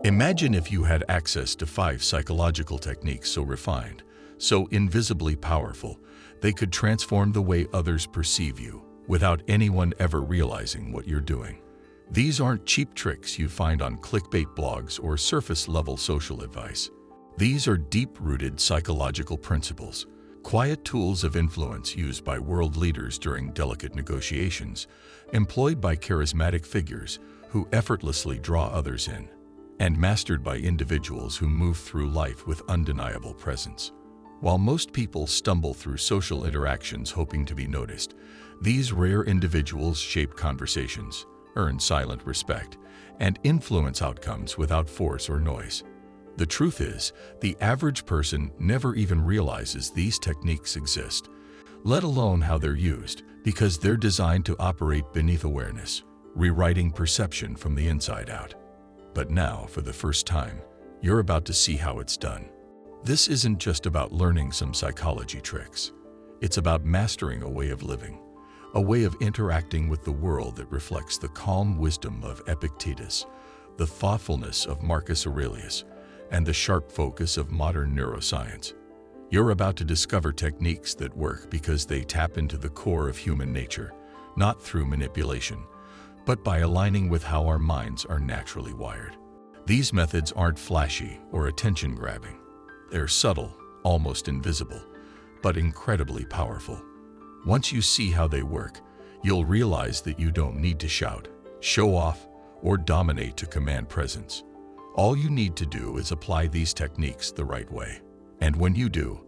Imagine if you had access to 5 psychological techniques so refined, so invisibly powerful, they could transform the way others perceive you without anyone ever realizing what you're doing. These aren't cheap tricks you find on clickbait blogs or surface-level social advice. These are deep-rooted psychological principles, quiet tools of influence used by world leaders during delicate negotiations, employed by charismatic figures who effortlessly draw others in, and mastered by individuals who move through life with undeniable presence. While most people stumble through social interactions hoping to be noticed, these rare individuals shape conversations, earn silent respect, and influence outcomes without force or noise. The truth is, the average person never even realizes these techniques exist, let alone how they're used, because they're designed to operate beneath awareness, rewriting perception from the inside out. But now, for the first time, you're about to see how it's done. This isn't just about learning some psychology tricks. It's about mastering a way of living, a way of interacting with the world that reflects the calm wisdom of Epictetus, the thoughtfulness of Marcus Aurelius, and the sharp focus of modern neuroscience. You're about to discover techniques that work because they tap into the core of human nature, not through manipulation, but by aligning with how our minds are naturally wired. These methods aren't flashy or attention-grabbing. They're subtle, almost invisible, but incredibly powerful. Once you see how they work, you'll realize that you don't need to shout, show off, or dominate to command presence. All you need to do is apply these techniques the right way. And when you do,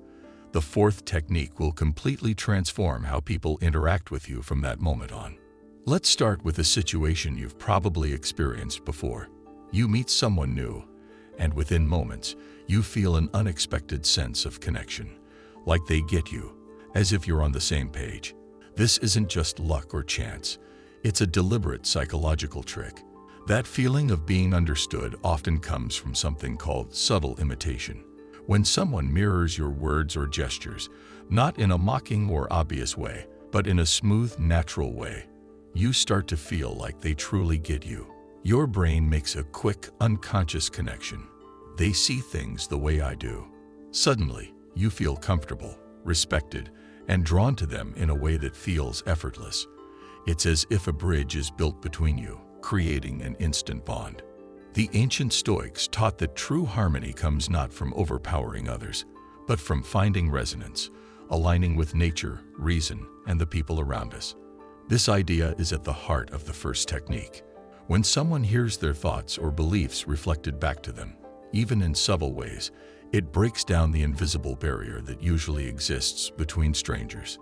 the 4th technique will completely transform how people interact with you from that moment on. Let's start with a situation you've probably experienced before. You meet someone new, and within moments, you feel an unexpected sense of connection, like they get you, as if you're on the same page. This isn't just luck or chance. It's a deliberate psychological trick. That feeling of being understood often comes from something called subtle imitation. When someone mirrors your words or gestures, not in a mocking or obvious way, but in a smooth, natural way, you start to feel like they truly get you. Your brain makes a quick, unconscious connection. They see things the way I do. Suddenly, you feel comfortable, respected, and drawn to them in a way that feels effortless. It's as if a bridge is built between you, creating an instant bond. The ancient Stoics taught that true harmony comes not from overpowering others, but from finding resonance, aligning with nature, reason, and the people around us. This idea is at the heart of the first technique. When someone hears their thoughts or beliefs reflected back to them, even in subtle ways, it breaks down the invisible barrier that usually exists between strangers.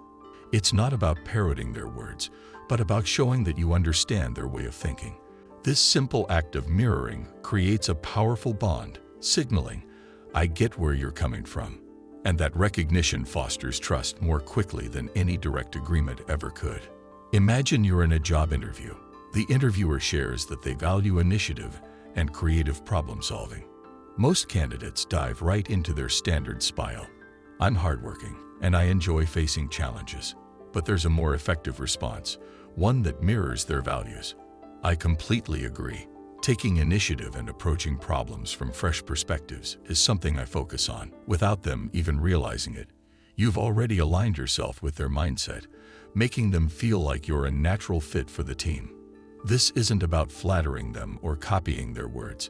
It's not about parroting their words, but about showing that you understand their way of thinking. This simple act of mirroring creates a powerful bond, signaling, "I get where you're coming from." And that recognition fosters trust more quickly than any direct agreement ever could. Imagine you're in a job interview. The interviewer shares that they value initiative and creative problem solving. Most candidates dive right into their standard spiel. "I'm hardworking, and I enjoy facing challenges." But there's a more effective response, one that mirrors their values. "I completely agree. Taking initiative and approaching problems from fresh perspectives is something I focus on." Without them even realizing it, you've already aligned yourself with their mindset, making them feel like you're a natural fit for the team. This isn't about flattering them or copying their words.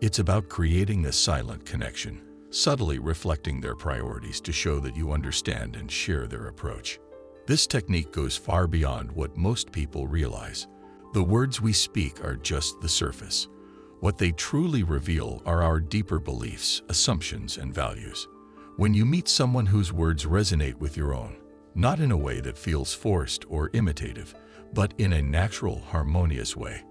It's about creating a silent connection, subtly reflecting their priorities to show that you understand and share their approach. This technique goes far beyond what most people realize. The words we speak are just the surface. What they truly reveal are our deeper beliefs, assumptions, and values. When you meet someone whose words resonate with your own, not in a way that feels forced or imitative, but in a natural, harmonious way,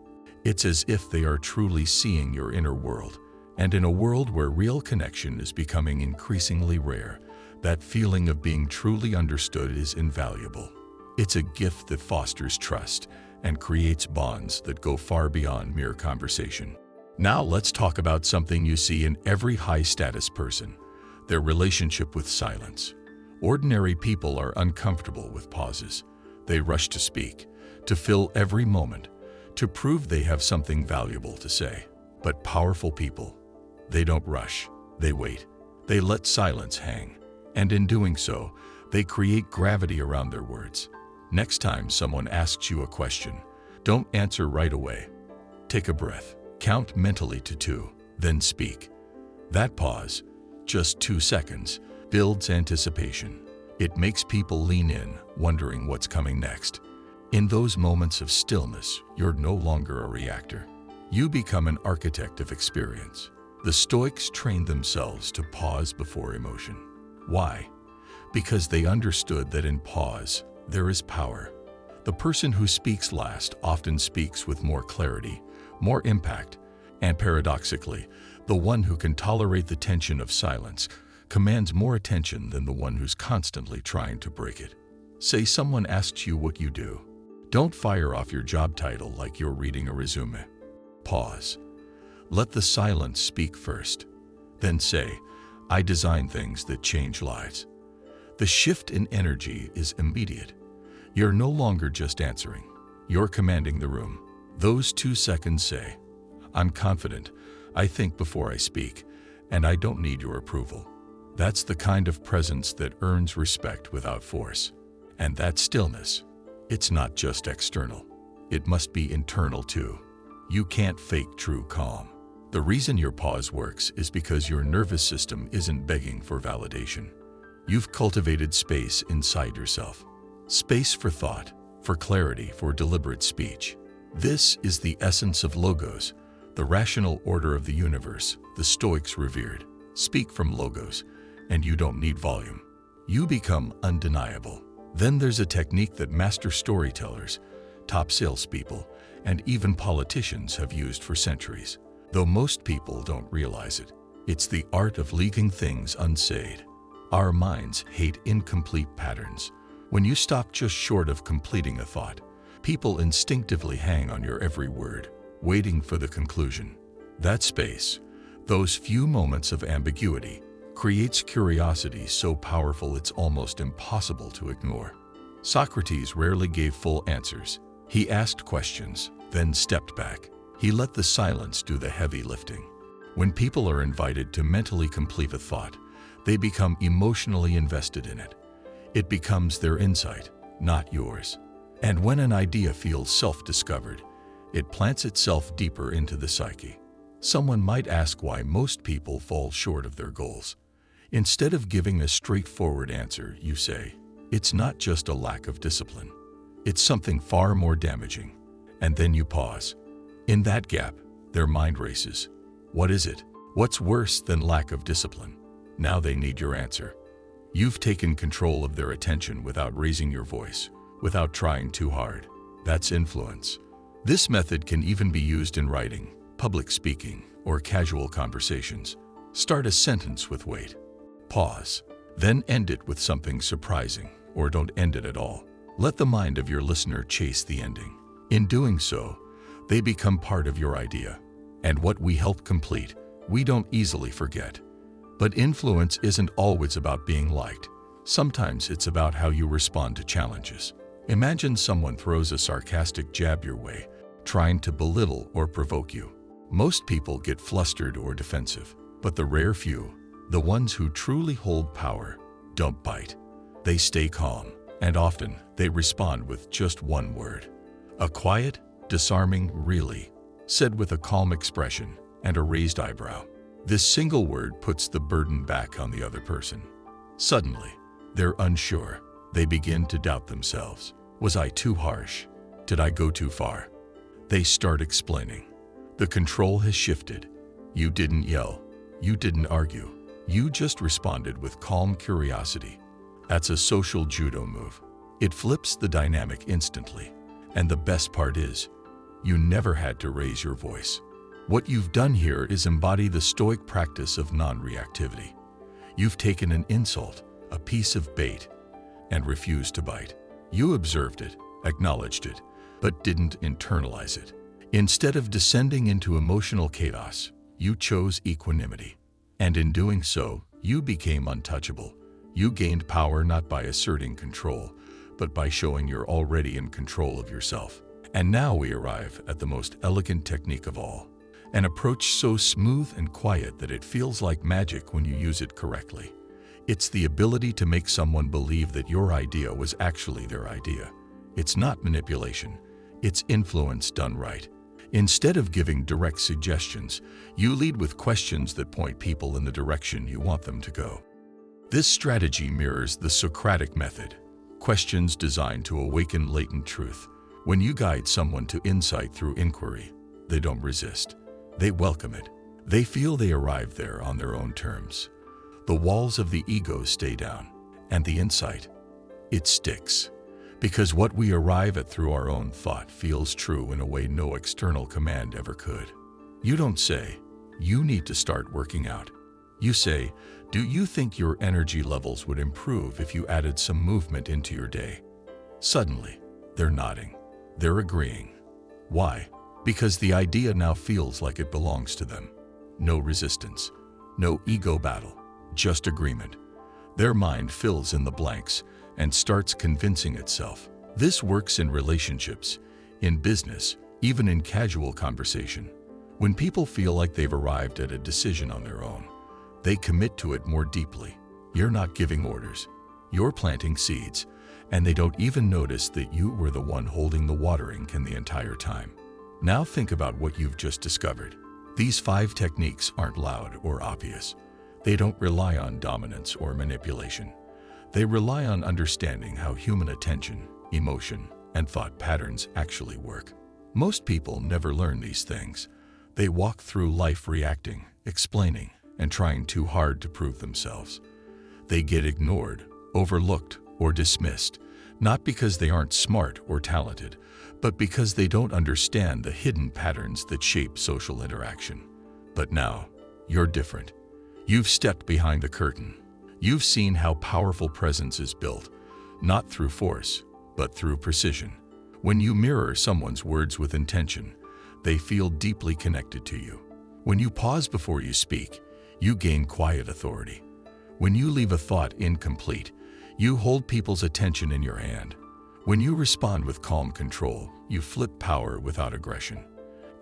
it's as if they are truly seeing your inner world. And in a world where real connection is becoming increasingly rare, that feeling of being truly understood is invaluable. It's a gift that fosters trust and creates bonds that go far beyond mere conversation. Now let's talk about something you see in every high-status person: their relationship with silence. Ordinary people are uncomfortable with pauses. They rush to speak, to fill every moment, to prove they have something valuable to say. But powerful people, they don't rush, they wait. They let silence hang. And in doing so, they create gravity around their words. Next time someone asks you a question, don't answer right away. Take a breath, count mentally to 2, then speak. That pause, just 2 seconds, builds anticipation. It makes people lean in, wondering what's coming next. In those moments of stillness, you're no longer a reactor. You become an architect of experience. The Stoics trained themselves to pause before emotion. Why? Because they understood that in pause, there is power. The person who speaks last often speaks with more clarity, more impact, and paradoxically, the one who can tolerate the tension of silence commands more attention than the one who's constantly trying to break it. Say someone asks you what you do. Don't fire off your job title like you're reading a resume. Pause. Let the silence speak first. Then say, I design things that change lives. The shift in energy is immediate. You're no longer just answering. You're commanding the room. Those 2 seconds say, I'm confident, I think before I speak, and I don't need your approval. That's the kind of presence that earns respect without force. And that stillness, it's not just external. It must be internal too. You can't fake true calm. The reason your pause works is because your nervous system isn't begging for validation. You've cultivated space inside yourself. Space for thought, for clarity, for deliberate speech. This is the essence of logos, the rational order of the universe the Stoics revered. Speak from logos, and you don't need volume. You become undeniable. Then there's a technique that master storytellers, top salespeople, and even politicians have used for centuries. Though most people don't realize it, it's the art of leaving things unsaid. Our minds hate incomplete patterns. When you stop just short of completing a thought, people instinctively hang on your every word, waiting for the conclusion. That space, those few moments of ambiguity, creates curiosity so powerful it's almost impossible to ignore. Socrates rarely gave full answers. He asked questions, then stepped back. He let the silence do the heavy lifting. When people are invited to mentally complete a thought, they become emotionally invested in it. It becomes their insight, not yours. And when an idea feels self-discovered, it plants itself deeper into the psyche. Someone might ask why most people fall short of their goals. Instead of giving a straightforward answer, you say, it's not just a lack of discipline. It's something far more damaging. And then you pause. In that gap, their mind races. What is it? What's worse than lack of discipline? Now they need your answer. You've taken control of their attention without raising your voice, without trying too hard. That's influence. This method can even be used in writing, public speaking, or casual conversations. Start a sentence with wait. Pause. Then end it with something surprising, or don't end it at all. Let the mind of your listener chase the ending. In doing so, they become part of your idea. And what we help complete, we don't easily forget. But influence isn't always about being liked. Sometimes it's about how you respond to challenges. Imagine someone throws a sarcastic jab your way, trying to belittle or provoke you. Most people get flustered or defensive, but the rare few, the ones who truly hold power, don't bite. They stay calm, and often they respond with just one word. A quiet, disarming "really," said with a calm expression and a raised eyebrow. This single word puts the burden back on the other person. Suddenly, they're unsure. They begin to doubt themselves. Was I too harsh? Did I go too far? They start explaining. The control has shifted. You didn't yell. You didn't argue. You just responded with calm curiosity. That's a social judo move. It flips the dynamic instantly. And the best part is, you never had to raise your voice. What you've done here is embody the Stoic practice of non-reactivity. You've taken an insult, a piece of bait, and refused to bite. You observed it, acknowledged it, but didn't internalize it. Instead of descending into emotional chaos, you chose equanimity. And in doing so, you became untouchable. You gained power not by asserting control, but by showing you're already in control of yourself. And now we arrive at the most elegant technique of all. An approach so smooth and quiet that it feels like magic when you use it correctly. It's the ability to make someone believe that your idea was actually their idea. It's not manipulation. It's influence done right. Instead of giving direct suggestions, you lead with questions that point people in the direction you want them to go. This strategy mirrors the Socratic method, questions designed to awaken latent truth. When you guide someone to insight through inquiry, they don't resist. They welcome it. They feel they arrived there on their own terms. The walls of the ego stay down, and the insight, it sticks. Because what we arrive at through our own thought feels true in a way no external command ever could. You don't say, "You need to start working out." You say, "Do you think your energy levels would improve if you added some movement into your day?" Suddenly, they're nodding. They're agreeing. Why? Because the idea now feels like it belongs to them. No resistance, no ego battle, just agreement. Their mind fills in the blanks and starts convincing itself. This works in relationships, in business, even in casual conversation. When people feel like they've arrived at a decision on their own, they commit to it more deeply. You're not giving orders. You're planting seeds, and they don't even notice that you were the one holding the watering can the entire time. Now think about what you've just discovered. These 5 techniques aren't loud or obvious. They don't rely on dominance or manipulation. They rely on understanding how human attention, emotion, and thought patterns actually work. Most people never learn these things. They walk through life reacting, explaining, and trying too hard to prove themselves. They get ignored, overlooked, or dismissed, not because they aren't smart or talented, but because they don't understand the hidden patterns that shape social interaction. But now, you're different. You've stepped behind the curtain. You've seen how powerful presence is built, not through force, but through precision. When you mirror someone's words with intention, they feel deeply connected to you. When you pause before you speak, you gain quiet authority. When you leave a thought incomplete, you hold people's attention in your hand. When you respond with calm control, you flip power without aggression.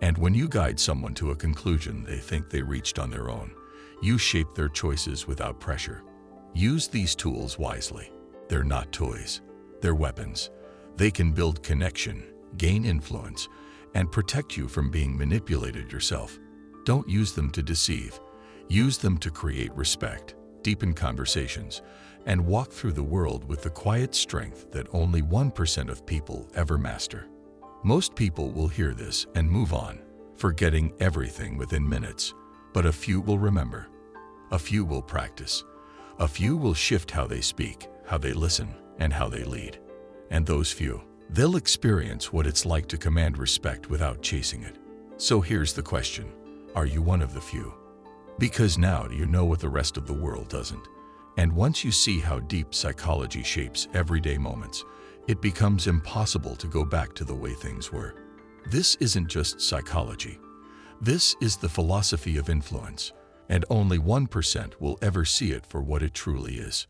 And when you guide someone to a conclusion they think they reached on their own, you shape their choices without pressure. Use these tools wisely. They're not toys. They're weapons. They can build connection, gain influence, and protect you from being manipulated yourself. Don't use them to deceive. Use them to create respect, deepen conversations, and walk through the world with the quiet strength that only 1% of people ever master. Most people will hear this and move on, forgetting everything within minutes, but a few will remember. A few will practice. A few will shift how they speak, how they listen, and how they lead. And those few, they'll experience what it's like to command respect without chasing it. So here's the question: are you one of the few? Because now you know what the rest of the world doesn't. And once you see how deep psychology shapes everyday moments, it becomes impossible to go back to the way things were. This isn't just psychology. This is the philosophy of influence, and only 1% will ever see it for what it truly is.